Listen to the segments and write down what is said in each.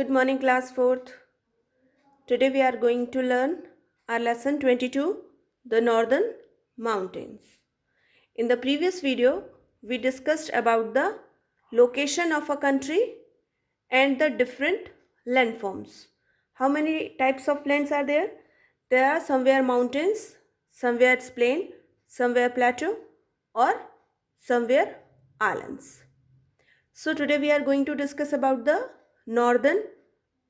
Good morning, class 4th. Today we are going to learn our lesson 22, the Northern Mountains. In the previous video, we discussed about the location of a country and the different landforms. How many types of lands are there? There are somewhere mountains, somewhere it's plain, somewhere plateau, or somewhere islands. So today we are going to discuss about the Northern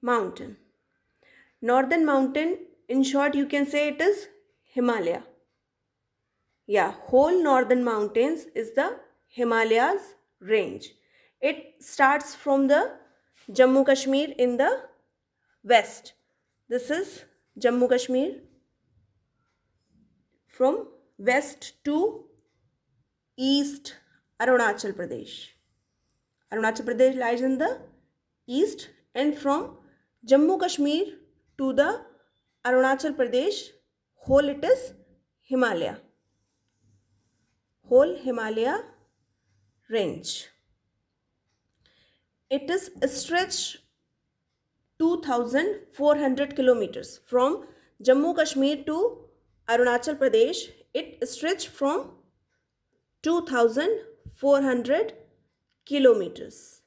Mountain. Northern Mountain, in short, you can say it is Himalaya. Yeah, whole Northern Mountains is the Himalayas range. It starts from the Jammu Kashmir in the west. This is Jammu Kashmir from west to east Arunachal Pradesh. Arunachal Pradesh lies in the east, and from Jammu Kashmir to the Arunachal Pradesh whole it is Himalaya. Whole Himalaya range. It is stretched 2400 kilometers from Jammu Kashmir to Arunachal Pradesh. It stretched from 2400 kilometers,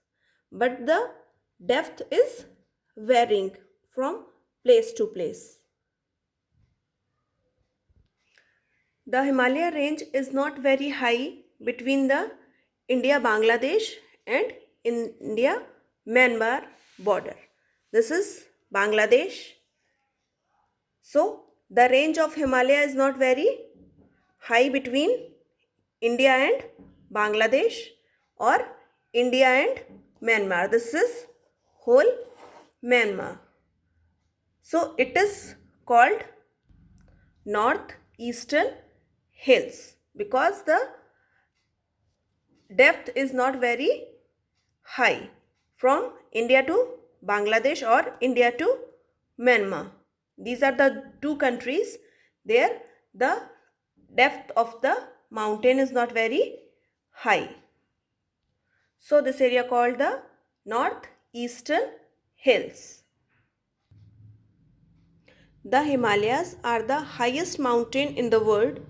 but the depth is varying from place to place. The Himalaya range is not very high between the India-Bangladesh and India-Myanmar border. This is Bangladesh. So, the range of Himalaya is not very high between India and Bangladesh or India and Myanmar. This is whole Myanmar. So, it is called northeastern hills because the depth is not very high from India to Bangladesh or India to Myanmar. These are the two countries. There the depth of the mountain is not very high. So this area called the northeastern hills. The Himalayas are the highest mountain in the world.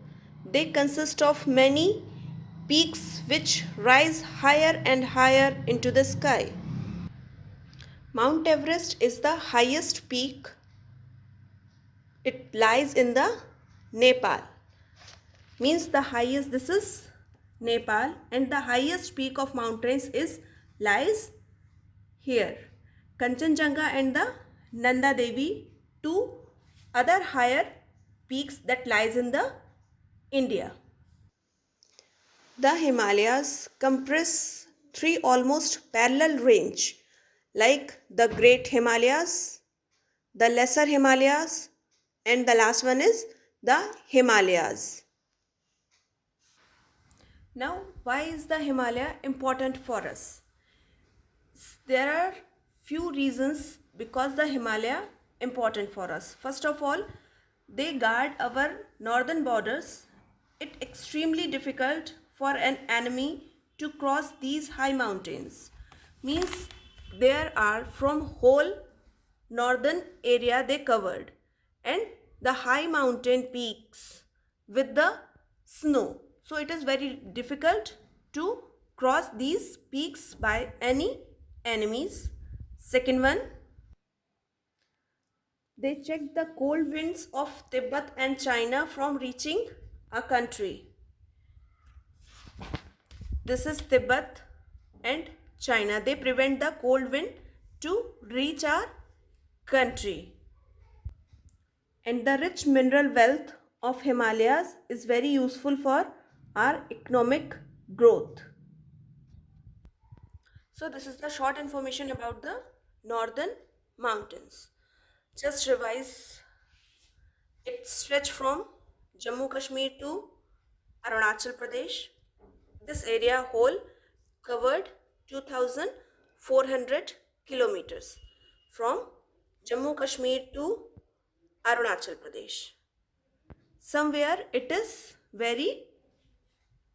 They consist of many peaks which rise higher and higher into the sky. Mount Everest is the highest peak. It lies in the Nepal. Means the highest, this is Nepal, and the highest peak of mountains is lies here. Kanchenjunga and the Nanda Devi, two other higher peaks that lies in the India. The Himalayas compress three almost parallel range like the Great Himalayas, the Lesser Himalayas, and the last one is the Himalayas. Now, why is the Himalaya important for us? There are few reasons because the Himalaya important for us. First of all, they guard our northern borders. It's extremely difficult for an enemy to cross these high mountains. Means there are from whole northern area they covered, and the high mountain peaks with the snow. So it is very difficult to cross these peaks by any enemies. Second one, they check the cold winds of Tibet and China from reaching a country. This is Tibet and China. They prevent the cold wind to reach our country. And the rich mineral wealth of Himalayas is very useful for our economic growth. So this is the short information about the northern mountains. Just revise. It stretches from Jammu Kashmir to Arunachal Pradesh. This area whole covered 2400 kilometers from Jammu Kashmir to Arunachal Pradesh. Somewhere it is very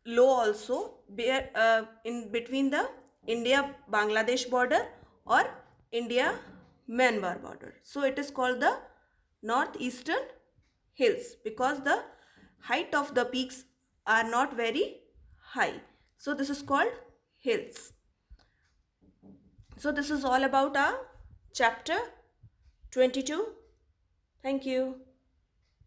low also in between the India-Bangladesh border or India Myanmar border. So it is called the northeastern hills because the height of the peaks are not very high. So this is called hills. So this is all about our chapter 22. Thank you.